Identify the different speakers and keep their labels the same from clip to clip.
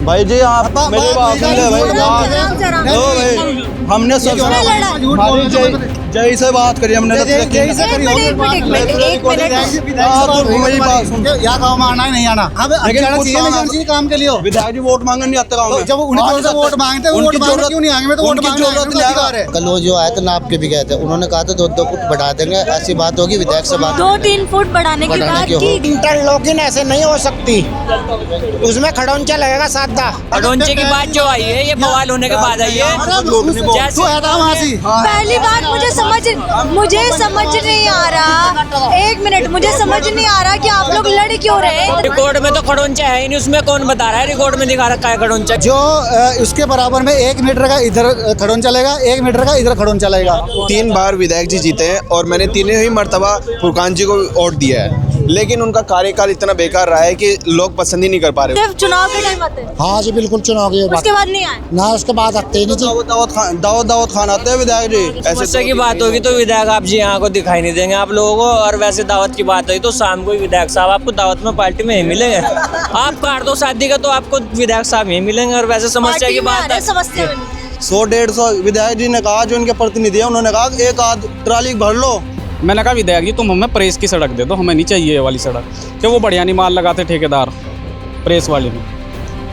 Speaker 1: भाई जी आप मेरी बात सुन ले भाई, हमने सब जय से बात करी हमने,
Speaker 2: जय से करी यहाँ गाँव में आना ही नहीं आना, चाहिए काम के लिए।
Speaker 1: विधायक जी वोट मांगने नहीं आते गाँव में,
Speaker 2: जब उनकी वोट मांगते हैं, वोट मांगने क्यों नहीं आएंगे? तो वोट मांगने
Speaker 3: कल वो जो आए थे नाप के भी गए थे, उन्होंने कहा था 2-2 फुट बढ़ा देंगे, ऐसी बात होगी विधायक से बात
Speaker 4: 2-3 फुट बढ़ाने की बात की।
Speaker 5: इंटरलॉकिंग ऐसे नहीं हो सकती, उसमें खड़ौंचा लगेगा सादा।
Speaker 6: खड़ौंचे की बात जो आई है ये बवाल होने के बाद आई है।
Speaker 4: पहली बात मुझे समझ नहीं आ रहा, एक मिनट, मुझे समझ नहीं आ रहा कि आप लोग लड़ क्यों रहे हैं।
Speaker 6: रिकॉर्ड में तो खड़ौंचा है ही नहीं, उसमें कौन बता रहा है? रिकॉर्ड में दिखा रखा है खड़ौंचा।
Speaker 2: जो उसके बराबर में 1 मीटर का इधर खड़ौंचा लगेगा, 1 मीटर का इधर खड़ौंचा लगेगा।
Speaker 7: 3 बार विधायक जी जीते हैं और मैंने तीनों ही मर्तबा फुरकान जी को वोट दिया है, लेकिन उनका कार्यकाल इतना बेकार रहा है कि लोग पसंद ही नहीं कर पा रहे।
Speaker 4: सिर्फ चुनाव के टाइम आते हैं।
Speaker 5: हाँ जी बिल्कुल, चुनाव की
Speaker 4: उसके बाद नहीं आए
Speaker 5: ना, उसके बाद आते नहीं।
Speaker 1: दावत खान आते हैं विधायक जी।
Speaker 6: समस्या की बात होगी तो विधायक आप जी यहाँ को दिखाई नहीं देंगे आप लोगों को, और वैसे दावत की बात हुई तो शाम को ही विधायक साहब आपको दावत में पार्टी में ही मिलेंगे। आप काट दो शादी का तो आपको विधायक साहब ही मिलेंगे। और वैसे समस्या की बात है,
Speaker 1: 100-150 विधायक जी ने कहा, जो इनके प्रतिनिधि है उन्होंने कहा एक आध ट्राली भर लो।
Speaker 8: मैंने कहा विधायक जी तुम हमें प्रेस की सड़क दे दो, हमें नहीं चाहिए ये वाली सड़क, कि वो बढ़िया नहीं माल लगाते ठेकेदार प्रेस वाले में।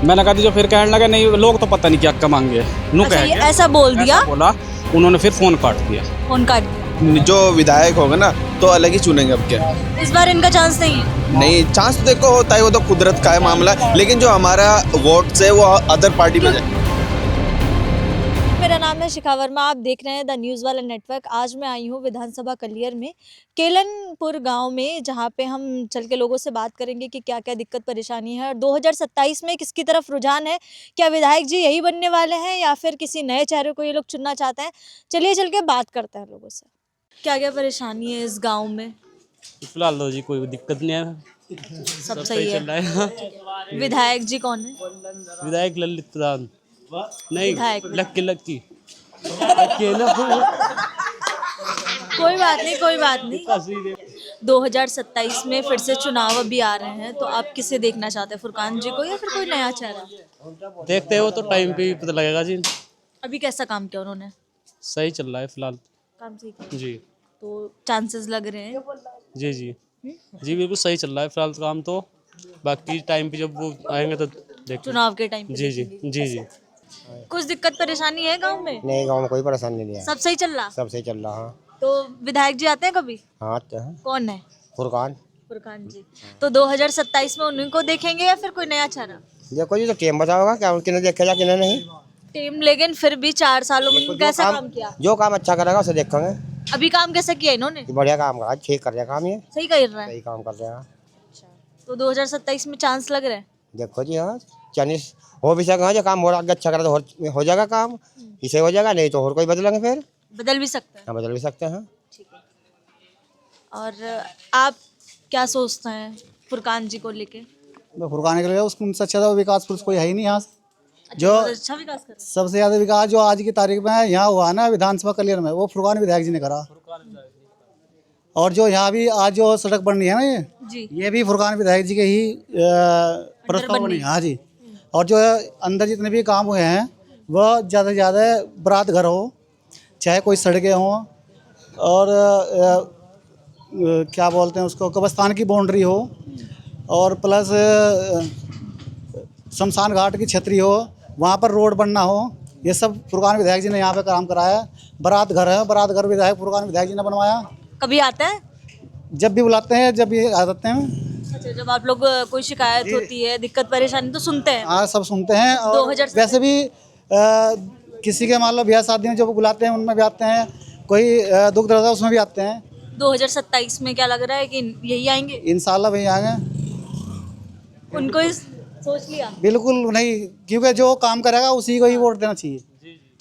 Speaker 8: मैंने कहा जो फिर कहने लगे नहीं लोग तो पता नहीं क्या क्या मांगे,
Speaker 4: ऐसा बोल दिया,
Speaker 8: बोला उन्होंने, फिर फोन काट दिया।
Speaker 4: फोन काट दिया।
Speaker 7: जो विधायक होगा ना तो अलग ही चुनेंगे अब क्या।
Speaker 4: इस बार इनका चांस नहीं है।
Speaker 7: नहीं, चांस तो देखो होता है, वो तो कुदरत का है मामला, लेकिन जो हमारा वोट से वो अदर पार्टी में जाए।
Speaker 4: मेरा नाम है शिखा वर्मा, आप देख रहे हैं द न्यूज़ वाला नेटवर्क। आज मैं आई हूँ विधानसभा कलियर में केलनपुर गांव में, जहां पे हम चल के लोगों से बात करेंगे कि क्या क्या दिक्कत परेशानी है और 2027 में किसकी तरफ रुझान है। क्या विधायक जी यही बनने वाले हैं या फिर किसी नए चेहरे को ये लोग चुनना चाहते हैं? चलिए चल के बात करते हैं लोगों से। क्या क्या परेशानी है इस गाँव में?
Speaker 8: फिलहाल तो जी कोई दिक्कत नहीं है,
Speaker 4: सब सही
Speaker 8: चल रहा है।
Speaker 4: विधायक जी कौन है?
Speaker 8: विधायक ललित दान नहीं, लक्की
Speaker 4: कोई बात नहीं। 2027 में फिर से चुनाव अभी आ रहे हैं, तो आप किसे देखना चाहते हैं, फुरकान जी को या फिर कोई नया चेहरा?
Speaker 8: देखते हो तो टाइम पे ही पता लगेगा जी।
Speaker 4: अभी कैसा काम किया उन्होंने?
Speaker 8: सही चल रहा है फिलहाल
Speaker 4: काम सही किया
Speaker 8: जी,
Speaker 4: तो चांसेस लग रहे हैं।
Speaker 8: जी जी जी बिल्कुल सही चल रहा है फिलहाल काम तो, बाकी टाइम पे जब वो आएंगे तो देखेंगे
Speaker 4: चुनाव के टाइम पे।
Speaker 8: जी जी जी जी।
Speaker 4: कुछ दिक्कत परेशानी है गांव में?
Speaker 5: नहीं, गाँव में कोई परेशानी नहीं है,
Speaker 4: सब सही चल रहा?
Speaker 5: सब सही चल रहा है।
Speaker 4: तो विधायक जी आते हैं कभी?
Speaker 5: हाँ आते हैं।
Speaker 4: कौन है?
Speaker 5: फुरकान
Speaker 4: जी। तो 2027 में उन्हीं को देखेंगे या फिर कोई नया चेहरा?
Speaker 5: देखो जी, तो टीम बताओगा क्या किन्हें देखेगा किन्हें नहीं।
Speaker 4: टीम, लेकिन फिर भी 4 सालों में कैसा काम किया?
Speaker 5: जो काम अच्छा करेगा उसे देखेंगे।
Speaker 4: अभी काम कैसा किया इन्होंने?
Speaker 5: बढ़िया काम करा, ठीक कर रहा काम, ये
Speaker 4: सही कर रहा है।
Speaker 5: सही काम कर रहा है।
Speaker 4: तो 2027 में चांस लग रहा है?
Speaker 5: देखो जी, हाँ चाइनीज हो भी सका, जो काम हो रहा अच्छा करा तो हो जाएगा काम, इसे हो जाएगा, नहीं तो और कोई बदलेंगे, फिर
Speaker 4: बदल भी सकते हैं।
Speaker 5: हाँ बदल भी सकते हैं।
Speaker 4: ठीक है। और आप क्या सोचते हैं फुरकान जी को लेके?
Speaker 2: फुरकान के लिए उससे अच्छा तो विकास पुरुष कोई है ही नहीं यहाँ। जो
Speaker 4: अच्छा विकास कर रहे हैं।
Speaker 2: सबसे ज्यादा विकास जो आज की तारीख में यहाँ हुआ ना विधानसभा कलियर में, वो फुरकान विधायक जी ने करा। और जो यहाँ भी आज जो सड़क बन रही है ना ये भी फुरकान विधायक जी के ही प्रस्ताव बनी। हाँ जी। और जो अंदर जितने भी काम हुए हैं वह ज़्यादा से ज़्यादा बारात घर हो, चाहे कोई सड़कें हों, और क्या बोलते हैं उसको, कब्रिस्तान की बाउंड्री हो, और प्लस शमशान घाट की छतरी हो, वहाँ पर रोड बनना हो, ये सब फुरकान विधायक जी ने यहाँ पे काम कराया। बारात घर है, बारात घर विधायक फुरकान विधायक जी ने बनवाया।
Speaker 4: कभी आता है?
Speaker 2: जब भी बुलाते हैं, जब भी आ जाते हैं।
Speaker 4: अच्छा, जब आप लोग कोई शिकायत होती है, दिक्कत परेशानी तो सुनते हैं?
Speaker 2: हाँ सब सुनते हैं। और
Speaker 4: 2000
Speaker 2: वैसे भी किसी के मान लो ब्याह शादी में जो बुलाते हैं उनमें भी आते हैं, कोई दुख दर्द है उसमें भी आते हैं।
Speaker 4: 2027 में क्या लग रहा है कि यही आएंगे?
Speaker 2: इंशाल्लाह वही आएंगे।
Speaker 4: उनको ही सोच लिया?
Speaker 2: बिल्कुल नहीं, क्योंकि जो काम करेगा उसी को ही वोट देना चाहिए।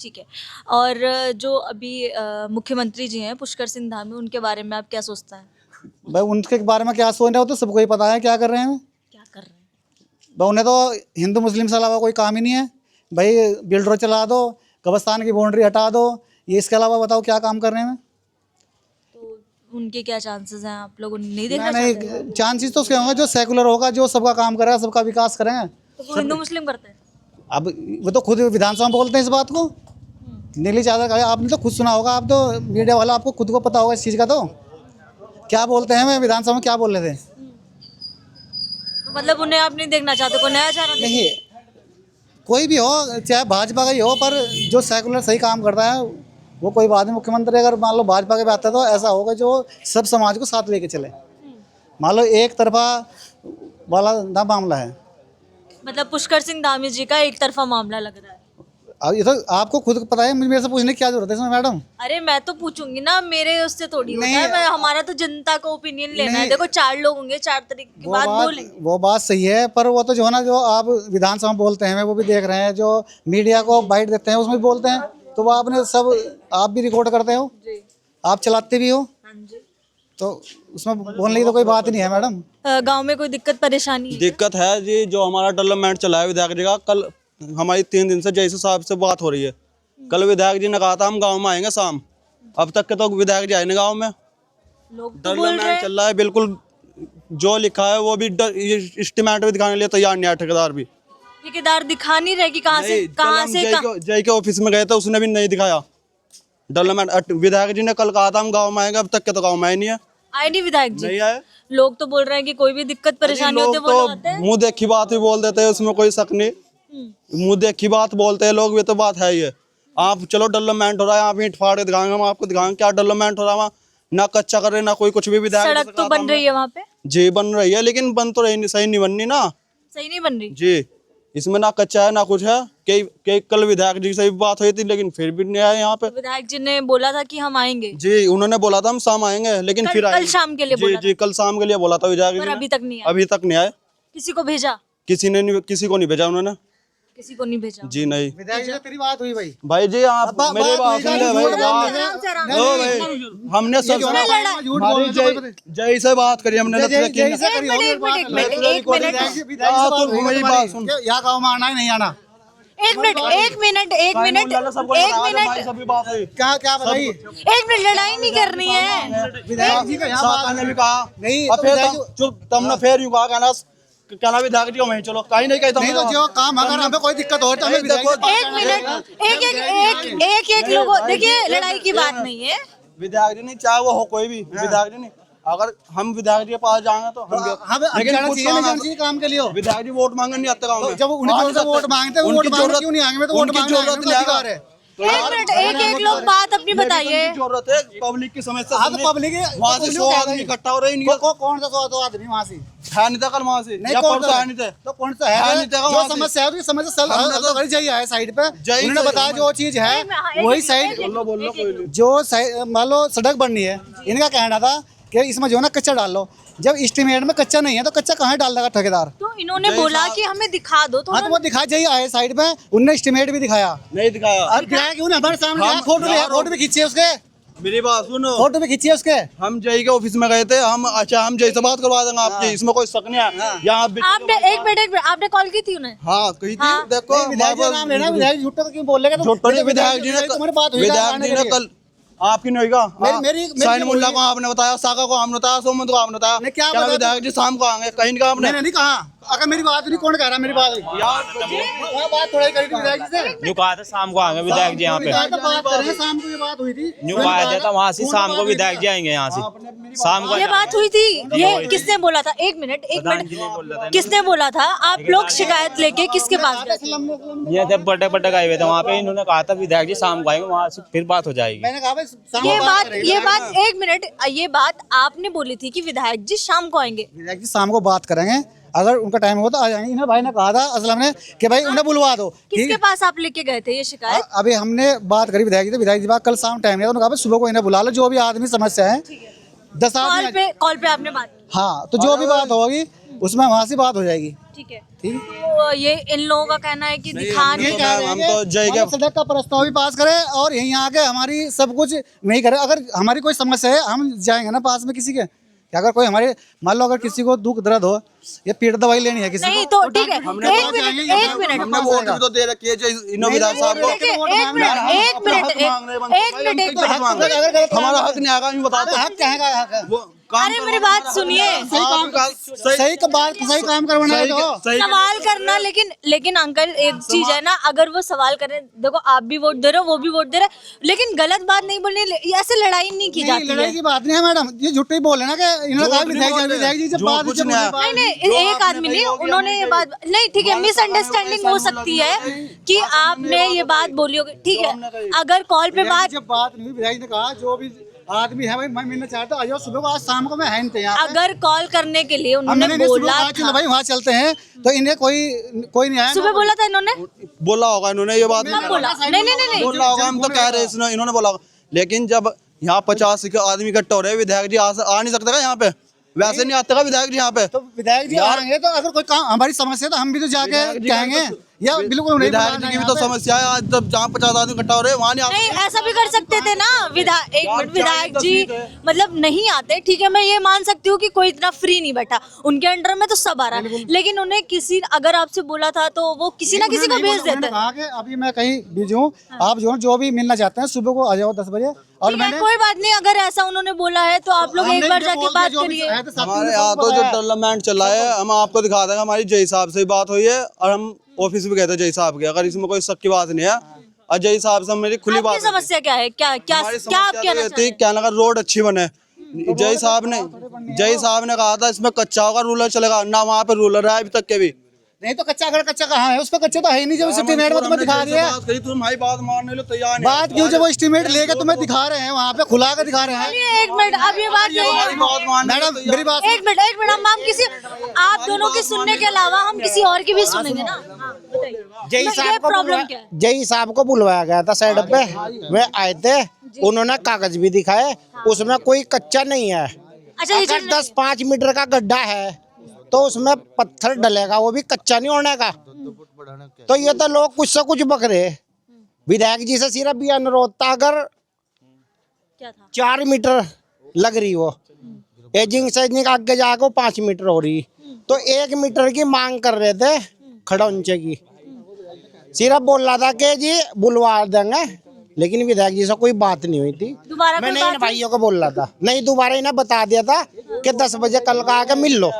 Speaker 4: ठीक है। और जो अभी मुख्यमंत्री जी हैं पुष्कर सिंह धामी, उनके बारे में आप क्या सोचते हैं?
Speaker 2: भाई उनके बारे में क्या सोच रहे हो तो सबको ही पता है क्या कर रहे हैं। भाई उन्हें तो हिंदू मुस्लिम से अलावा कोई काम ही नहीं है। भाई बिल्डर चला दो, कब्रिस्तान की बाउंड्री हटा दो, ये इसके अलावा बताओ क्या काम कर रहे हैं।
Speaker 4: तो उनके क्या चांसेस हैं? आप लोग नहीं देखना
Speaker 2: नहीं, चांसेस तो उसके होंगे जो सेकुलर होगा, जो सबका काम करेगा, सबका विकास करेंगे।
Speaker 4: तो वो हिंदू मुस्लिम करते हैं?
Speaker 2: अब वो तो खुद विधानसभा में बोलते हैं इस बात को, नीली चादर का। आपने तो खुद सुना होगा, आप तो मीडिया वाला, आपको खुद को पता होगा इस चीज़ का। तो क्या बोलते हैं, मैं विधानसभा में क्या बोल रहे थे?
Speaker 4: तो मतलब उन्हें आप नहीं देखना चाहते, कोई नया चेहरा
Speaker 2: नहीं, कोई भी हो, चाहे भाजपा का ही हो, पर जो सेकुलर सही काम करता है वो कोई बाद में मुख्यमंत्री अगर मान लो भाजपा के पे आता है तो ऐसा होगा जो सब समाज को साथ लेके चले। मान लो एक तरफा वाला ना मामला है।
Speaker 4: मतलब पुष्कर सिंह धामी जी का एक तरफा मामला लग रहा है।
Speaker 2: अब ये तो आपको खुद पता है, मेरे से पूछने की क्या जरूरत है इसमें मैडम?
Speaker 4: अरे मैं तो पूछूंगी ना, मेरे उससे थोड़ी होता
Speaker 2: नहीं,
Speaker 4: है। मैं हमारा तो जनता का ओपिनियन लेना है। देखो 4 लोग होंगे, 4 तरीके की बात बोलेंगे।
Speaker 2: वो बात सही है, पर वो तो जो है ना, जो आप विधानसभा में बोलते हैं वो भी देख रहे हैं, जो मीडिया को बाइट देते हैं उसमें भी बोलते हैं, तो वो आपने सब, आप भी रिकॉर्ड करते हो, आप चलाते भी हो, तो उसमें बोलने की तो कोई बात नहीं है मैडम।
Speaker 4: गांव में कोई दिक्कत परेशानी?
Speaker 1: दिक्कत है जी, जो हमारा डेवलपमेंट चला है विधायक जी का, कल हमारी 3 दिन से जैसे साहब से बात हो रही है। कल विधायक जी ने कहा था हम गांव में आएंगे शाम, अब तक के तो विधायक जी आए नहीं गांव में।
Speaker 4: लोग तो बोल रहे
Speaker 1: डेवलपमेंट चल रहा है बिल्कुल, जो लिखा है वो भी एस्टिमेट भी दिखाने के लिए तैयार नहीं है। ठेकेदार भी,
Speaker 4: ठेकेदार दिखा नहीं रहे कि कहाँ से
Speaker 1: जय के ऑफिस में गए थे, उसने भी नहीं दिखाया डेवलपमेंट। विधायक जी ने कल कहा था हम गाँव में आएंगे, अब तक के तो गाँव में आए नहीं है।
Speaker 4: आए नहीं विधायक जी?
Speaker 1: नहीं आए।
Speaker 4: लोग तो बोल रहे हैं कि कोई भी दिक्कत परेशानी होती है वो लोग आते हैं।
Speaker 1: मुंह देखी बात भी बोल देते हैं, उसमें कोई शक नहीं। मुंह देखी बात बोलते हैं लोग, ये तो बात है ही है। आप चलो डेवलपमेंट हो रहा है, आप ईंट फाड़ के दिखाएंगे, हम आपको दिखाएंगे क्या डेवलपमेंट हो रहा है वहाँ। ना कच्चा कर रहे ना कोई कुछ भी। विधायक
Speaker 4: सड़क तो बन रही है वहाँ पे?
Speaker 1: जी बन रही है, लेकिन बन तो रही नहीं, सही नहीं बननी ना।
Speaker 4: सही नहीं बन रही
Speaker 1: जी, इसमें ना कच्चा है ना कुछ है। कल विधायक जी से भी बात हुई थी, लेकिन फिर भी नहीं आए यहाँ पे।
Speaker 4: विधायक जी ने बोला था कि हम आएंगे।
Speaker 1: जी, उन्होंने बोला था हम शाम आएंगे, लेकिन फिर
Speaker 4: कल शाम के लिए बोला
Speaker 1: जी, कल शाम के लिए बोला था विधायक जी ने।
Speaker 4: अभी तक नहीं आए?
Speaker 1: अभी तक नहीं आए।
Speaker 4: किसी को भेजा?
Speaker 1: किसी को नहीं भेजा उन्होंने।
Speaker 4: किसी को नहीं भेजा?
Speaker 1: जी नहीं।
Speaker 2: विधायक जी से तेरी बात हुई भाई?
Speaker 1: भाई जी आप मेरी बात सुन ले भाई। हमने सब जय से बात करी हमने।
Speaker 2: मेरी बात सुन, यहाँ गाँव में आना है नहीं आना?
Speaker 4: एक मिनट
Speaker 2: क्या क्या बताइए?
Speaker 4: 1 मिनट, लड़ाई नहीं करनी है।
Speaker 2: विधायक जी का यहाँ बात
Speaker 1: ने भी कहा
Speaker 2: नहीं,
Speaker 1: अब फिर चुप तुमने फिर यूं कहा कहना विधायक जी को वहीं चलो, कहीं नहीं कहता।
Speaker 2: नहीं तो जो काम अगर हमें कोई दिक्कत हो तो हमें विधायक जी-
Speaker 4: 1 मिनट, एक लोगों, देखिए लड़ाई की बात नहीं है।
Speaker 1: विधायक जी नहीं, चाहे वो हो कोई भी विधायक जी नहीं, अगर हम विधायक जी के पास जाएंगे तो हम लेकिन कुछ
Speaker 2: काम के लिए हो।
Speaker 1: विधायक जी वोट मांगने नहीं आते गाँव में।
Speaker 2: जब उन्हें वोट मांगते हैं, वोट मांगने क्यों नहीं आएंगे? मैं तो वोट मांगने
Speaker 1: जरूरत
Speaker 2: उनका अधिकार है।
Speaker 4: 1 मिनट, एक लोग बात अपनी बताइए।
Speaker 1: जरूरत है पब्लिक की समस्या।
Speaker 2: हाँ तो पब्लिक
Speaker 1: वहाँ से 100 आदमी इकट्ठा हो रहे हैं।
Speaker 2: कौन सा 100 आदमी वहाँ से
Speaker 1: है नहीं था कल वहाँ से?
Speaker 2: नहीं, कौन सा
Speaker 1: है नहीं थे?
Speaker 2: तो कौन सा है? जो समस्या है समस्या हल जाइए है साइड पे। उन्होंने बताया जो चीज है वही साइड। जो मान लो सड़क बननी है, इनका कहना था कि इसमें जो है ना कच्चा डाल लो। जब एस्टिमेट में कच्चा नहीं है तो कच्चा कहाँ डाल देगा ठेकेदार?
Speaker 4: तो इन्होंने बोला कि हमें दिखा दो, तो
Speaker 2: हाँ तो वो दिखा जाइए आए साइड पे। उनने एस्टिमेट भी दिखाया
Speaker 1: नहीं दिखाया।
Speaker 2: अब दिखाया क्यों नहीं? हमारे सामने फोटो भी खींची है उसके।
Speaker 1: मेरी बात सुनो,
Speaker 2: फोटो भी खींची है उसके।
Speaker 1: हम जय के ऑफिस में गए थे, हम अच्छा हम जय से बात करवा देंगे आपकी, इसमें कोई शक नहीं है। यहाँ
Speaker 4: आपने एक मिनट आपने कॉल की थी उन्हें?
Speaker 1: हाँ कही थी। देखो
Speaker 2: विधायक जी नाम लेना, विधायक झूठा तो क्यों बोलेगा?
Speaker 1: विधायक जी ने कल आपकी नहीं होगा।
Speaker 2: मेरी
Speaker 1: साइन मुल्ला को आपने बताया, सागा को आपने बताया, सोमन को आपने बताया।
Speaker 2: क्या
Speaker 1: विधायक जी शाम को आएंगे, कहीं नहीं कहा आपने?
Speaker 2: मैंने नहीं कहा। अगर मेरी बात नहीं, कौन कह रहा मेरी बात? वहाँ बात थोड़ा ही करी थी विधायक जी से।
Speaker 6: न्यू कहा था शाम को आएंगे विधायक जी यहाँ पे।
Speaker 2: बात कर रहे हैं, शाम को ये बात हुई थी।
Speaker 6: न्यू कहा था वहाँ से शाम को विधायक जी आएंगे यहाँ से शाम को।
Speaker 4: ये बात हुई थी? ये किसने बोला था? एक मिनट, किसने बोला था? आप लोग शिकायत लेके किसके पास गए?
Speaker 6: ये जब बड़े गए हुए थे वहाँ पे, इन्होंने कहा था विधायक जी शाम को आएंगे, वहाँ से फिर बात हो जाएगी।
Speaker 2: मैंने कहा
Speaker 4: ये बात 1 मिनट, ये बात आपने बोली थी कि विधायक जी शाम को आएंगे।
Speaker 2: विधायक जी शाम को बात करेंगे, अगर उनका टाइम हो तो आ जाएंगे। इन्हें भाई ने कहा था असलम ने कि भाई उन्हें बुलवा दो।
Speaker 4: किसके पास आप लेके गए थे ये शिकायत?
Speaker 2: अभी हमने बात करी विधायक जी से। विधायक जी बात कल शाम टाइम है, उन्होंने कहा सुबह को इन्हें बुला लो, जो भी आदमी समस्या है 10 आदमी।
Speaker 4: कॉल पे आपने बात की?
Speaker 2: हाँ, तो जो भी बात होगी उसमें वहाँ से बात हो जाएगी।
Speaker 4: ठीक है।
Speaker 2: ठीक,
Speaker 4: तो ये इन लोगों का कहना है कि दिखा नहीं।
Speaker 1: हम तो जय के
Speaker 2: सड़क का प्रस्ताव भी पास करें और यहीं आके हमारी सब कुछ नहीं करे। अगर हमारी कोई समस्या है हम जाएंगे ना पास में किसी के, कि अगर कोई हमारे मान लो अगर किसी को दुख दर्द हो या पीठ दवाई लेनी है किसी
Speaker 4: नहीं
Speaker 2: को,
Speaker 4: तो ठीक है। एक मिनट
Speaker 1: हमने वोट भी तो दे रखी है इन विधायक साहब को।
Speaker 4: एक मिनट
Speaker 1: हमारा हक नहीं आएगा, यूँ बता दो।
Speaker 2: हक कहेगा।
Speaker 4: अरे मेरी बात सुनिए,
Speaker 2: सही काम करवाना है तो
Speaker 4: सवाल करना, लेकिन अंकल एक चीज है ना, अगर वो सवाल करें, देखो आप भी वोट दे रहे हो, वो भी वोट दे रहे हैं, लेकिन गलत बात नहीं बोलनी, ऐसे लड़ाई नहीं की जाती
Speaker 2: लड़ाई
Speaker 4: है।
Speaker 2: की बात नहीं है मैडम, ये झूठे बोल रहे ना कि इन्होंने कहा विधायक जी जब बात
Speaker 4: नहीं, एक आदमी नहीं, उन्होंने ये बात नहीं, ठीक है, मिसअंडरस्टैंडिंग हो सकती है कि आपने ये बात बोली होगी, ठीक है, अगर कॉल पे बात
Speaker 2: जब बात नहीं, विधायक ने कहा जो भी आदमी है भाई मैं मिलना चाहता हूँ, सुबह को आज शाम को मैं है नहीं यहाँ पे।
Speaker 4: अगर कॉल करने के लिए उन्होंने
Speaker 2: हमने
Speaker 4: बोला
Speaker 2: चलो भाई वहाँ चलते हैं, तो इन्हें कोई नहीं आया।
Speaker 4: सुबह बोला था इन्होंने,
Speaker 1: बोला होगा इन्होंने ये बात,
Speaker 4: कब बोला? नहीं
Speaker 1: बोला होगा, हम तो कह रहे हैं इन्होंने बोला होगा, लेकिन जब यहाँ 50 के आदमी इकट्ठा हो रहे हैं, विधायक जी आ नहीं सकते यहाँ पे, वैसे नहीं आते का विधायक जी यहाँ पे।
Speaker 2: तो विधायक जी आएंगे तो अगर कोई काम हमारी समस्या तो हम भी तो जाके कहेंगे, या बिल्कुल नहीं।
Speaker 1: विधायक जी की भी तो समस्या है, आज जब जहाँ 50 आदमी इकट्ठा हो रहे हैं वहाँ
Speaker 4: नहीं, ऐसा भी कर सकते थे ना, एक मिनट, विधायक जी मतलब नहीं आते, ठीक है, मैं ये मान सकती हूँ कि कोई इतना फ्री नहीं बैठा, उनके अंडर में तो सब आ रहा है, लेकिन उन्हें किसी, अगर आपसे बोला था तो वो किसी ना किसी को भेज देते।
Speaker 2: कहा कि अभी मैं कहीं बिजी हूँ, आप जो भी मिलना चाहते हैं सुबह को आ जाओ 10 बजे। और मैंने
Speaker 4: कोई बात नहीं, अगर ऐसा उन्होंने बोला है तो आप लोग एक बार जाके बात करिए।
Speaker 1: हमारे यहाँ तो जो डेवलपमेंट चल रहा है हम आपको दिखा देंगे, हमारी जय साहब से बात हुई है और हम ऑफिस भी गए थे जय साहब के, अगर इसमें कोई शक की बात नहीं है, और जय साहब से मेरी खुली बात।
Speaker 4: समस्या क्या है, क्या क्या क्या आप कहना चाहते हैं?
Speaker 1: क्या लगा रोड अच्छी बने, जय साहब ने कहा था इसमें कच्चा होगा, रूलर चलेगा ना, वहाँ पे रूलर है अभी तक के भी
Speaker 2: नहीं, तो कच्चा घर कच्चा कहाँ है, उस पर कच्चा तो है ही नहीं, जब एस्टीमेट में तुम्हें दिखा दिया।
Speaker 1: तुम्हारी बात मानने लो तैयार नहीं,
Speaker 2: बात क्यों, जब वो एस्टीमेट लेके तुम्हें दिखा रहे हैं, वहाँ पे खुला कर दिखा रहे हैं।
Speaker 4: एक मिनट, अब ये बात नहीं है
Speaker 2: मैडम मेरी बात,
Speaker 4: एक मिनट हम किसी, आप दोनों की सुनने के अलावा हम किसी और की भी सुनेंगे ना। प्रॉब्लम क्या है?
Speaker 9: जय साहब को बुलवाया गया था साइड पे, वे आए थे, उन्होंने कागज भी दिखाए, उसमें कोई कच्चा नहीं है।
Speaker 4: अच्छा,
Speaker 9: अगर 10-5 मीटर का गड्ढा है तो उसमें पत्थर डलेगा, वो भी कच्चा नहीं होने का। तो ये तो लोग कुछ से कुछ बक रहे। विधायक जी से सिर्फ ये अनुरोध था, अगर
Speaker 4: क्या था?
Speaker 9: 4 मीटर लग रही वो एजिंग से आगे जाकर 5 मीटर हो रही, तो 1 मीटर की मांग कर रहे थे खड़ौंचे की। सिर्फ बोल रहा था कि जी बुलवा देंगे, लेकिन विधायक जी से कोई बात नहीं हुई थी। मैंने इन भाइयों को बोल रहा था, नहीं दोबारा इन्हें बता दिया था कि 10 बजे कल का आके मिल लो।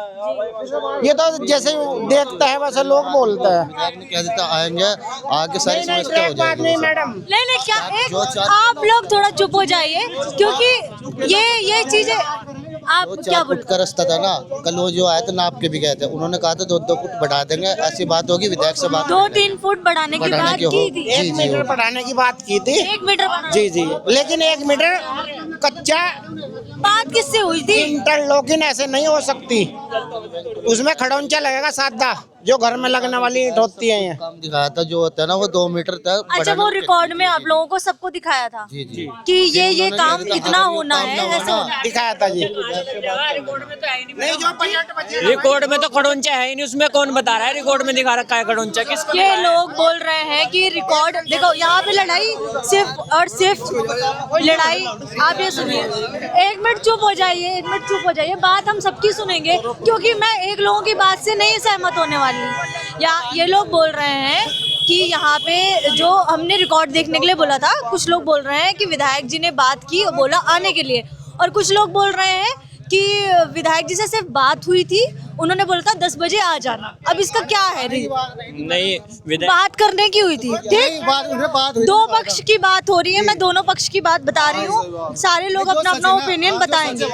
Speaker 9: ये तो जैसे देखता है वैसे लोग बोलते हैं,
Speaker 3: कह देता आएंगे आगे सारी समस्या हो जाएगी।
Speaker 9: नहीं मैडम,
Speaker 4: नहीं क्या आप लोग थोड़ा चुप हो जाइए, क्योंकि ये चीजें आप क्या
Speaker 3: 4 फुट का रास्ता था ना, कल वो जो आए थे नाप के भी गए थे, उन्होंने कहा था 2-2 फुट बढ़ा देंगे, ऐसी बात होगी, विधायक से बात
Speaker 4: 2-3 फुट बढ़ाने की बात की थी,
Speaker 9: 1 मीटर बढ़ाने की बात की थी।
Speaker 4: 1 मीटर
Speaker 9: जी, लेकिन 1 मीटर कच्चा,
Speaker 4: बात किससे हुई थी?
Speaker 9: इंटरलॉकिंग ऐसे नहीं हो सकती, उसमें खड़ौंचा लगेगा सादा, जो घर में लगने वाली ईंट होती है।
Speaker 3: काम दिखाया था जो होता है ना, वो 2 मीटर तक।
Speaker 4: अच्छा, वो रिकॉर्ड में आप लोगों को सबको दिखाया था कि ये काम इतना होना है, ऐसे होना है।
Speaker 9: दिखाया था जी।
Speaker 6: रिकॉर्ड में तो खड़ौंचा है ही नहीं, उसमें कौन बता रहा है रिकॉर्ड में दिखा रखा है खड़ौंचा किस?
Speaker 4: ये लोग बोल रहे हैं कि रिकॉर्ड देखो, यहाँ पे लड़ाई सिर्फ लड़ाई। आप ये सुनिए, 1 मिनट चुप हो जाइए, बात हम सबकी सुनेंगे, क्योंकि मैं एक लोगों की बात से नहीं सहमत होने वाली। या ये लोग बोल रहे हैं कि यहाँ पे जो हमने रिकॉर्ड देखने के लिए बोला था, कुछ लोग बोल रहे हैं कि विधायक जी ने बात की, बोला आने के लिए, और कुछ लोग बोल रहे हैं कि विधायक जी से सिर्फ बात हुई थी, उन्होंने बोला था 10 बजे आ जाना। अब इसका क्या है?
Speaker 6: नहीं,
Speaker 4: बात करने की हुई थी, ठीक, दो पक्ष की बात हो रही है, मैं दोनों पक्ष की बात बता रही हूँ, सारे लोग अपना अपना ओपिनियन बताएंगे।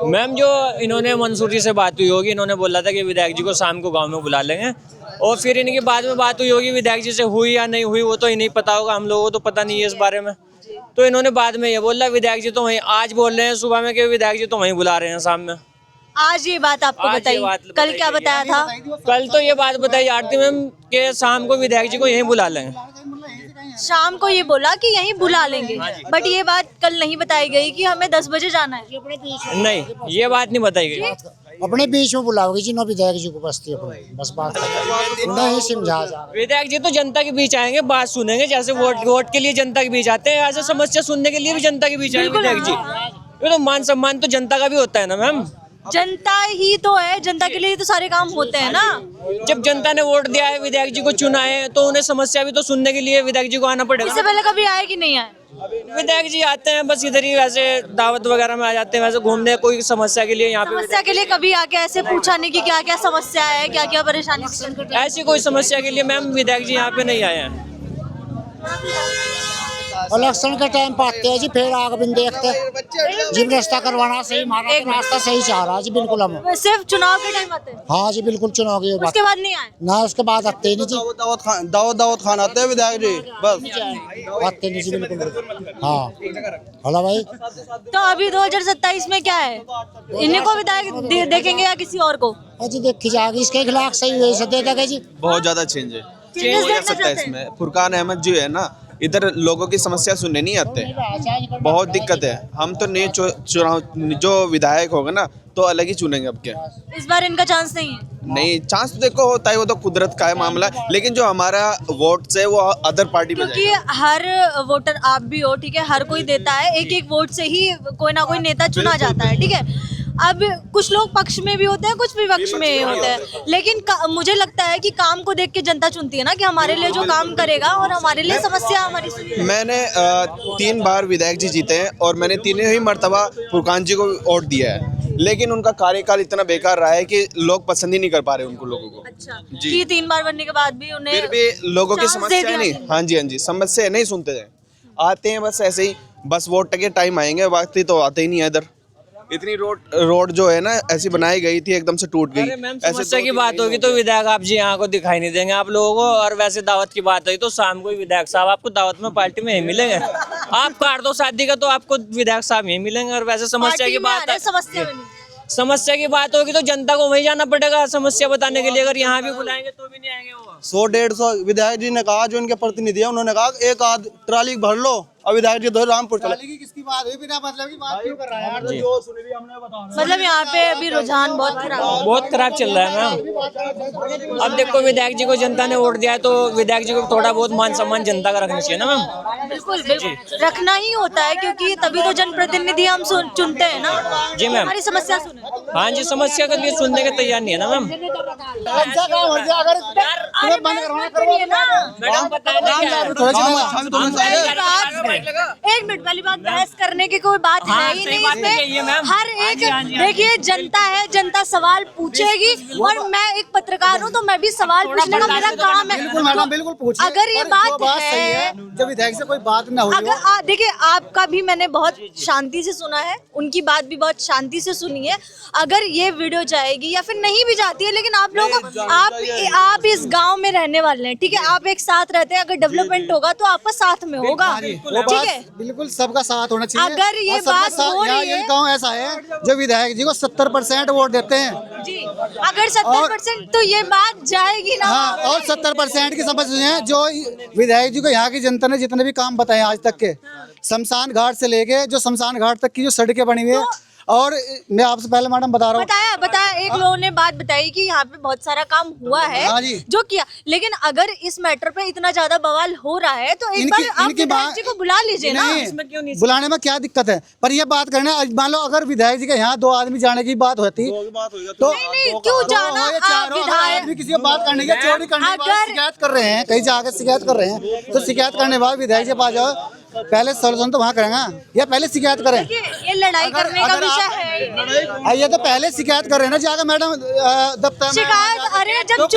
Speaker 6: मैम जो इन्होंने मंसूर जी से बात हुई होगी, इन्होंने बोला था कि विधायक जी को शाम को गांव में बुला लेंगे, और फिर इनकी बाद में बात हुई होगी, विधायक जी से हुई या नहीं हुई वो तो इन्हें पता होगा, हम लोगों को तो पता नहीं है इस बारे में। तो इन्होंने बाद में ये बोला विधायक जी तो वहीं, आज बोल रहे हैं सुबह में कि विधायक जी तो वहीं बुला रहे हैं शाम में।
Speaker 4: आज ये बात आपको बताई, कल क्या बताया था?
Speaker 6: कल तो ये बात बताई आरती मैम कि शाम को विधायक जी को यहीं बुला लेंगे।
Speaker 4: शाम को ये बोला कि यहीं बुला लेंगे, बट ये बात कल नहीं बताई गई कि हमें 10 बजे जाना है।
Speaker 6: नहीं, ये बात नहीं बताई गई।
Speaker 9: अपने बीच में बुलाओगे जी, नो विधायक जी को बस्ती अपने, बस बात नहीं समझा।
Speaker 6: विधायक जी तो जनता के बीच आएंगे, बात सुनेंगे, जैसे वोट के लिए जनता के बीच आते हैं, ऐसे समस्या सुनने के लिए भी जनता के बीच आएंगे विधायक जी। ये तो मान सम्मान तो जनता का भी होता है ना मैम।
Speaker 4: जनता ही तो है, जनता के लिए ही तो सारे काम होते हैं ना।
Speaker 6: जब जनता ने वोट दिया है, विधायक जी को चुना है, तो उन्हें समस्या भी तो सुनने के लिए विधायक जी को आना पड़ेगा।
Speaker 4: इससे पहले कभी आए कि नहीं आए?
Speaker 6: विधायक जी आते हैं बस इधर ही, वैसे दावत वगैरह में आ जाते हैं, वैसे घूमने, कोई समस्या के लिए यहाँ पे।
Speaker 4: समस्या के लिए कभी आके ऐसे पूछा नहीं कि क्या क्या समस्या है, क्या क्या परेशानी से संकट है?
Speaker 6: ऐसी कोई समस्या के लिए मैम विधायक जी यहाँ पे नहीं आए हैं।
Speaker 9: इलेक्शन के टाइम पे आते हैं जी, फिर आग बिन देखते जी, रास्ता करवाना सही, हमारा तो रास्ता सही चाह रहा है जी, बिल्कुल हम।
Speaker 4: सिर्फ चुनाव के टाइम आते हैं?
Speaker 9: हाँ जी बिल्कुल, चुनाव की बात
Speaker 4: उसके बाद नहीं आए?
Speaker 9: ना, उसके बाद आते ही नहीं जी,
Speaker 1: दावत खान आते हैं विधायक जी, बस
Speaker 9: आते नहीं जी बिल्कुल। हाँ हेलो भाई,
Speaker 4: तो अभी 2027 में क्या है, इन्हीं को विधायक देखेंगे या किसी और को?
Speaker 9: जी देखी जाएगी, इसके खिलाफ सही हुए से दे देगा जी।
Speaker 7: बहुत ज्यादा चेंज है,
Speaker 4: चेंजेस देखना
Speaker 7: सकता है
Speaker 4: चाहते हैं?
Speaker 7: इसमें। फुरकान अहमद जो है ना, इधर लोगों की समस्या सुनने नहीं आते, बहुत दिक्कत है। हम तो नए चुनाव जो विधायक होगा ना तो अलग ही चुनेंगे। अब क्या
Speaker 4: इस बार इनका चांस नहीं है?
Speaker 7: नहीं, चांस तो देखो होता है, वो तो कुदरत का है मामला, लेकिन जो हमारा वोट से वो अदर पार्टी पे
Speaker 4: क्योंकि हर वोटर, आप भी हो ठीक है, हर कोई देता है, एक एक वोट से ही कोई ना कोई नेता चुना जाता है, ठीक है। अब कुछ लोग पक्ष में भी होते हैं, कुछ विपक्ष में होते हैं, लेकिन मुझे लगता है कि काम को देख के जनता चुनती है ना, कि हमारे लिए जो काम करेगा और हमारे लिए समस्या हमारी सुनेगा।
Speaker 7: मैंने 3 बार विधायक जी जीते हैं और मैंने तीनों ही मर्तबा फुरकान जी को वोट दिया है, लेकिन उनका कार्यकाल इतना बेकार रहा है कि लोग पसंद ही नहीं कर पा रहे उनको, लोगों को।
Speaker 4: अच्छा,
Speaker 7: जी।
Speaker 4: कि 3 बार बनने के बाद भी उन्हें
Speaker 7: फिर भी लोगों की
Speaker 4: चांस दे
Speaker 7: समस्या
Speaker 4: दिया
Speaker 7: नहीं,
Speaker 4: गया।
Speaker 7: हाँ जी समस्या नहीं सुनते हैं, आते हैं बस ऐसे ही, बस वोट के टाइम आएंगे, बाकी तो आते ही नहीं है इधर। इतनी रोड जो है ना ऐसी बनाई गई थी, एकदम से टूट गई।
Speaker 6: अरे मैम, समस्या की बात होगी तो विधायक आप जी यहाँ को दिखाई नहीं देंगे आप लोगों को, और वैसे दावत की बात हुई तो शाम को ही विधायक साहब आपको दावत में पार्टी में ही मिलेंगे। आप काट दो शादी का तो आपको विधायक साहब यही मिलेंगे। और वैसे समस्या की बात है, समस्या की बात होगी तो जनता को वहीं जाना पड़ेगा समस्या बताने के लिए, अगर यहाँ भी बुलाएंगे तो भी नहीं आएंगे वो।
Speaker 1: 100-150 विधायक जी ने कहा, जो इनके प्रतिनिधि है उन्होंने कहा एक आध ट्राली भर लो, अब विधायक जी दो रामपुर चले।
Speaker 2: किसकी बात हुई, बिना मतलब की बात क्यों कर रहा है यार?
Speaker 4: मतलब यहाँ पे अभी रुझान बहुत खराब है।
Speaker 6: बहुत खराब चल रहा है मैम। अब देखो विधायक जी को जनता ने वोट दिया है तो विधायक जी को थोड़ा बहुत मान सम्मान जनता का रखना चाहिए ना मैम।
Speaker 4: बिल्कुल बिल्कुल रखना ही होता है, क्योंकि तभी तो जनप्रतिनिधि हम चुनते हैं ना।
Speaker 6: जी मैम।
Speaker 4: हमारी समस्या सुने।
Speaker 6: हाँ जी, समस्या के लिए सुनने के तैयार नहीं है ना मैम।
Speaker 4: एक मिनट वाली बात, बहस करने की कोई बात है ही नहीं इसमें। हर एक देखिए जनता है, जनता सवाल पूछेगी, और मैं एक पत्रकार हूँ तो मैं भी सवाल पूछने का मेरा काम है।
Speaker 2: बिल्कुल मैडम, बिल्कुल पूछिए।
Speaker 4: अगर ये बात है,
Speaker 2: जब विधायक से कोई बात ना हुई,
Speaker 4: अगर देखिए आपका भी मैंने बहुत शांति से सुना है, उनकी बात भी बहुत शांति से सुनी है। अगर ये वीडियो जाएगी या फिर नहीं भी जाती है, लेकिन आप लोग आप इस गांव में रहने वाले हैं, ठीक है, आप एक साथ रहते हैं, अगर डेवलपमेंट होगा तो आपका साथ में होगा, ठीक है।
Speaker 2: बिल्कुल सबका साथ होना चाहिए।
Speaker 4: अगर ये बात हो रही है,
Speaker 2: गाँव ऐसा है जो विधायक जी को 70% वोट देते हैं
Speaker 4: जी, अगर 70% तो ये बात जाएगी ना।
Speaker 2: हाँ, और 70% की समझ है जो विधायक जी को यहाँ की जनता ने जितने भी काम बताए आज तक के, शमशान घाट से लेके जो शमशान घाट तक की जो सड़कें बनी हुई है, और मैं आपसे पहले मैडम बता रहा हूँ,
Speaker 4: बताया एक लोगों ने बात बताई कि यहाँ पे बहुत सारा काम हुआ है जो किया, लेकिन अगर इस मैटर पे इतना ज्यादा बवाल हो रहा है तो एक बार आप विधायक जी को बुला लीजिए ना।
Speaker 6: इसमें क्यों नहीं?
Speaker 2: बुलाने में क्या दिक्कत है, पर ये बात करने, मान लो अगर विधायक जी के यहाँ 2 आदमी जाने की बात होती तो
Speaker 4: नहीं क्यों जाना, आप विधायक
Speaker 2: किसी को बात करने की, चोरी करने के बाद शिकायत कर रहे हैं, कहीं जाकर शिकायत कर रहे हैं, तो शिकायत करने के बाद विधायक के पास जाओ, पहले सॉल्यूशन तो वहाँ करेंगे या पहले शिकायत करें।
Speaker 4: ये लड़ाई करने का विषय है,
Speaker 2: ये तो पहले शिकायत कर रहे हैं ना जाकर मैडम दफ्तर में।
Speaker 4: शिकायत, अरे जब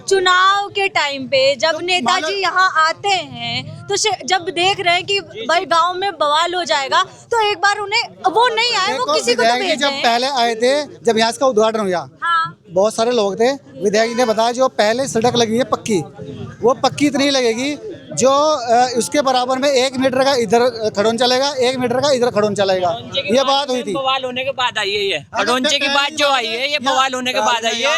Speaker 4: चुनाव के टाइम पे जब नेताजी यहाँ आते हैं तो जब देख रहे हैं कि भाई गांव में बवाल हो जाएगा तो एक बार उन्हें वो नहीं आए, वो किसी को तो भेजें।
Speaker 2: जब पहले आए थे, जब यहाँ का उद्घाटन हुआ,
Speaker 4: हाँ।
Speaker 2: बहुत सारे लोग थे, विधायक जी ने बताया जो पहले सड़क लगी है पक्की, वो पक्की इतनी लगेगी जो उसके बराबर में 1 मीटर का इधर खड़ोन चलेगा, 1 मीटर का इधर खड़ोन चलेगा। ये बात हुई थी,
Speaker 6: बवाल होने के बाद आई है ये खड़ोंचे की बात जो आई है, ये बवाल होने के बाद आई है।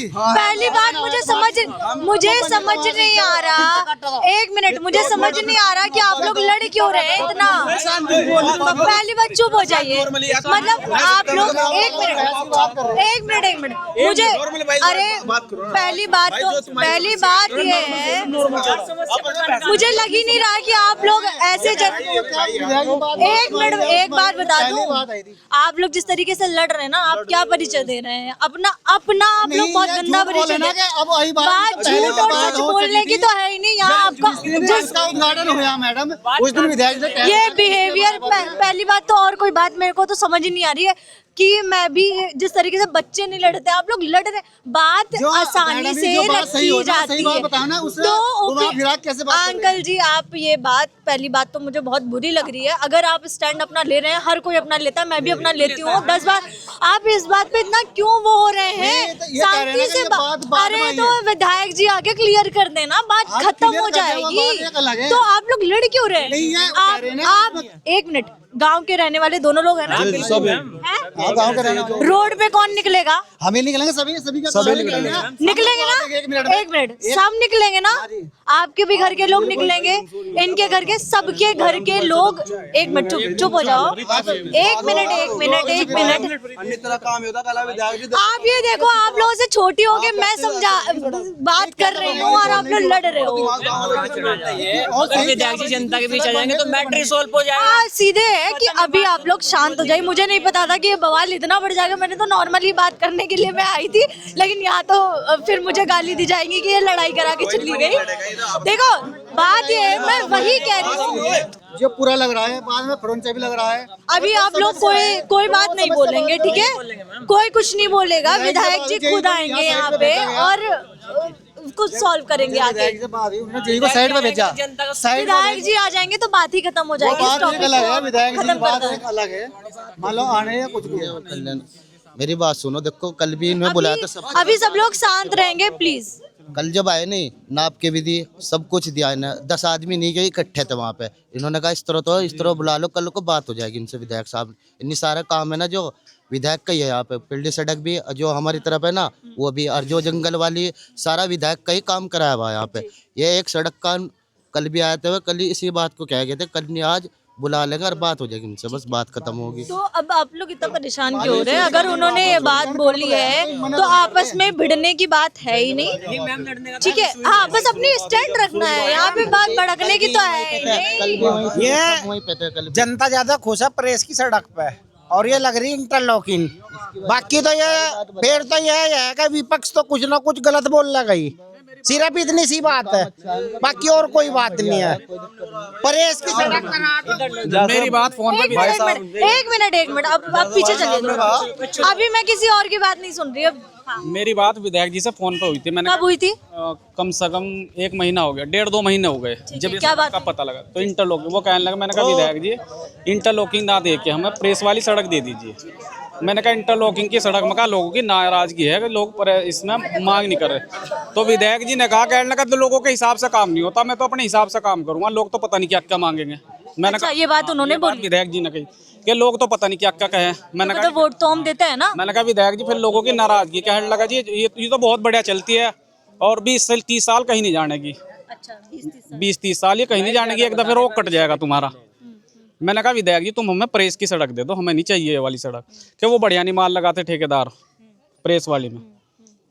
Speaker 4: पहली बात मुझे समझ नहीं आ रहा, 1 मिनट, मुझे समझ नहीं आ रहा कि आप लोग लड़ क्यों रहे हैं इतना। पहली बात चुप हो जाइए, मतलब आप लोग 1 मिनट मुझे, अरे पहली बात ये है मुझे लग ही नहीं रहा कि आप लोग ऐसे एक मिनट, एक बात बता दूं, आप लोग जिस तरीके से लड़ रहे हैं ना, आप क्या परिचय दे रहे हैं अपना अपना आप लोग बहुत गंदा परिचय दे रहे हैं। बात झूठ और सच बोलने की तो है ही नहीं यहाँ आपका।
Speaker 2: जिसका उद्घाटन हुआ मैडम उस दिन विधायक ने
Speaker 4: ये बिहेवियर, पहली बात तो, और कोई बात मेरे को तो समझ ही नहीं आ रही है कि मैं भी जिस तरीके से बच्चे नहीं लड़ते, आप लोग लड़ रहे, बात आसानी से रखी जाती है। तो अंकल जी, आप ये बात, पहली बात तो मुझे बहुत बुरी लग रही है। अगर आप स्टैंड अपना ले रहे हैं, हर कोई अपना लेता है, मैं भी अपना लेती हूँ 10 बार, आप इस बात पे इतना क्यों वो हो रहे हैं? शांति से अरे तो विधायक जी आके क्लियर कर देना, बात खत्म हो जाएगी। तो आप लोग लड़ क्यों रहे हैं? आप एक मिनट, गांव के रहने वाले दोनों लोग हैं ना?
Speaker 2: गाँव के रहने वाले।
Speaker 4: रोड पे कौन निकलेगा?
Speaker 2: हम ही निकलेंगे, सभी
Speaker 4: निकलेंगे ना? एक मिनट, सब निकलेंगे ना? आपके भी घर के लोग निकलेंगे, इनके घर के, सबके घर के लोग। एक मिनट, चुप हो जाओ, एक मिनट। आप ये देखो, आप लोगों से छोटी हो के मैं समझा बात कर रही हूँ और आप लोग लड़ रहे हो।
Speaker 6: विधायक जी जनता के बीच आ जाएंगे तो मैटर सॉल्व हो जाएगा।
Speaker 4: सीधे है कि अभी आप लोग शांत हो जाइए। मुझे नहीं पता था कि ये बवाल इतना बढ़ जाएगा। मैंने तो नॉर्मली बात करने के लिए मैं आई थी, लेकिन यहाँ तो फिर मुझे गाली दी जाएगी कि ये लड़ाई करा के चली गई। देखो बात ये है, मैं वही कह रही हूँ
Speaker 2: जो पूरा लग रहा है, बाद में फ्रंट से भी लग रहा है।
Speaker 4: अभी आप लोग कोई बात नहीं बोलेंगे, ठीक है? कोई कुछ नहीं बोलेगा, विधायक जी खुद आएंगे यहाँ पे और कुछ सॉल्व करेंगे आगे।
Speaker 2: साइड में भेजा,
Speaker 4: विधायक जी आ जाएंगे तो बात ही खत्म हो जाएगी।
Speaker 2: अलग है, मान लो आने या कुछ भी।
Speaker 3: मेरी बात सुनो, देखो कल भी इन्हें बुलाया था, सब
Speaker 4: अभी सब लोग शांत रहेंगे प्लीज।
Speaker 3: कल जब आए नहीं, नाप के भी दी, सब कुछ दिया इन्हें। 10 आदमी नहीं गए, इकट्ठे थे वहाँ पे। इन्होंने कहा इस तरह बुला लो, कल को बात हो जाएगी इनसे। विधायक साहब, इतनी सारा काम है ना जो विधायक का ही है यहाँ पे। पिल्डी सड़क भी जो हमारी तरफ है ना, वो भी, और जो जंगल वाली, सारा विधायक का ही काम कराया हुआ है यहाँ पे। ये एक सड़क का कल भी आए थे, कल इसी बात को कह गए थे, कल नहीं आज बुला लेंगे और बात हो जाएगी इनसे, बस बात खत्म होगी।
Speaker 4: तो अब आप लोग इतना परेशान क्यों हो रहे हैं? अगर उन्होंने ये बात बोली है तो आपस में भिड़ने की बात है ही नहीं, ठीक है? हाँ, बस अपनी स्टैंड रखना है, यहाँ पे बात भड़कने की तो है ही नहीं।
Speaker 9: ये जनता ज्यादा खुश है प्रेस की सड़क पे, और ये लग रही इंटरलॉकिंग। बाकी तो ये फिर तो ये है कि विपक्ष तो कुछ ना कुछ गलत बोल गई, सिर्फ इतनी सी बात है, बाकी और कोई बात नहीं है। प्रेस की सड़क
Speaker 8: मेरी बात फोन पे भाई साहब,
Speaker 4: एक मिनट, अब पीछे चलिए। अभी मैं किसी और की बात नहीं सुन रही। अब हाँ।
Speaker 8: मेरी बात विधायक जी से फोन पे हुई थी। मैंने
Speaker 4: कब हुई थी?
Speaker 8: कम से कम 1 महीना हो गया, 1.5-2 महीने हो गए जब इस बात का पता लगा। तो इंटरलॉकिंग वो कहने लगा, मैंने कहा विधायक जी इंटरलॉकिंग ना दे के हमें प्रेस वाली सड़क दे दीजिए। मैंने कहा इंटरलॉकिंग की सड़क में कहा लोगों की नाराजगी है कि लोग इसमें मांग नहीं कर रहे। तो विधायक जी ने कहा, कहने लगा तो लोगों के हिसाब से काम नहीं होता, मैं तो अपने हिसाब से काम करूंगा, लोग तो पता नहीं क्या क्या मांगेंगे। मैंने कहा
Speaker 4: ये बात उन्होंने बोली,
Speaker 8: विधायक जी ने कही कि लोग तो पता नहीं क्या क्या कहे। मैंने कहा
Speaker 4: वोट तो हम देते हैं ना।
Speaker 8: मैंने कहा विधायक जी फिर लोगों की नाराजगी, कहने लगा जी ये तो बहुत बढ़िया चलती है और 20 से 30 साल कहीं नहीं जानेगी।
Speaker 4: अच्छा,
Speaker 8: 20-30 साल ये कहीं नहीं जानेगी, एक दफे रोक कट जाएगा तुम्हारा। मैंने कहा विधायक जी तुम हमें प्रेस की सड़क दे दो, हमें नहीं चाहिए ये वाली सड़क, कि वो बढ़िया नहीं माल लगाते ठेकेदार प्रेस वाली में।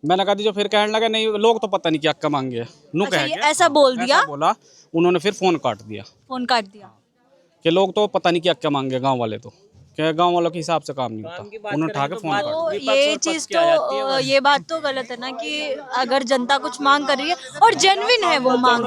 Speaker 8: मैंने कहा जो फिर कहने लगा नहीं लोग तो पता नहीं क्या क्या मांगे।
Speaker 4: ऐसा बोल दिया,
Speaker 8: बोला उन्होंने, फिर फोन काट दिया कि लोग तो पता नहीं क्या क्या मांगे, गांव वाले तो क्या गांव वालों के हिसाब से काम नहीं होता। उन्होंने उठा के फोन काट दिया।
Speaker 4: ये चीज तो, ये बात तो गलत है ना कि अगर जनता कुछ मांग कर रही है और जेन्युइन है वो मांग।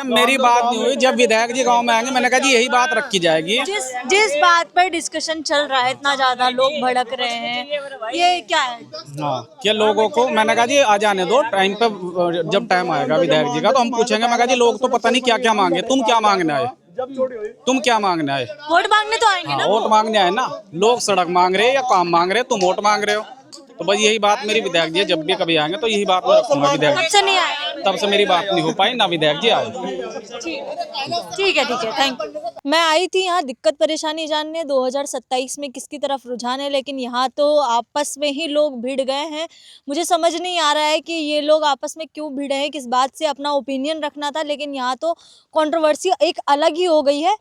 Speaker 8: मेरी बात नहीं हुई, जब विधायक जी गांव में आएंगे मैंने कहा जी यही बात रखी जाएगी।
Speaker 4: जिस बात पर डिस्कशन चल रहा है, इतना ज्यादा लोग भड़क रहे हैं, ये क्या है?
Speaker 8: हाँ, क्या लोगों को मैंने कहा जी आ जाने दो, टाइम पे जब टाइम आएगा विधायक जी का तो हम पूछेंगे। मैं कहा जी लोग तो पता नहीं क्या क्या मांगे, तुम क्या मांगने आए? तुम क्या मांगने आए?
Speaker 4: वोट मांगने तो आएंगे ना।
Speaker 8: वोट मांगने आए ना, लोग सड़क मांग रहे हैं या काम मांग रहे हैं, तुम वोट मांग रहे हो। तो बस यही बात मेरी विधायक जी, जब भी कभी आएंगे तो यही बात मैं रखूंगा। विधायक
Speaker 4: तब से नहीं आए,
Speaker 8: तब से मेरी बात नहीं हो पाई ना विधायक जी आए।
Speaker 4: ठीक है, थैंक यू। मैं आई थी यहाँ दिक्कत परेशानी जानने 2027 में किसकी तरफ रुझान है, लेकिन यहाँ तो आपस में ही लोग भिड़ गए हैं। मुझे समझ नहीं आ रहा है कि ये लोग आपस में क्यों भिड़े हैं, किस बात से। अपना ओपिनियन रखना था, लेकिन यहाँ तो कंट्रोवर्सी एक अलग ही हो गई है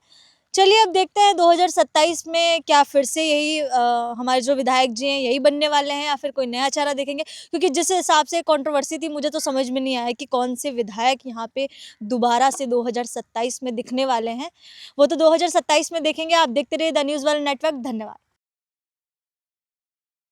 Speaker 4: चलिए अब देखते हैं 2027 में क्या फिर से यही हमारे जो विधायक जी हैं यही बनने वाले हैं या फिर कोई नया चेहरा देखेंगे, क्योंकि जिस हिसाब से कंट्रोवर्सी थी मुझे तो समझ में नहीं आया कि कौन से विधायक यहाँ पे दोबारा से 2027 में दिखने वाले हैं। वो तो 2027 में देखेंगे। आप देखते रहिए द न्यूज़ वाला नेटवर्क। धन्यवाद।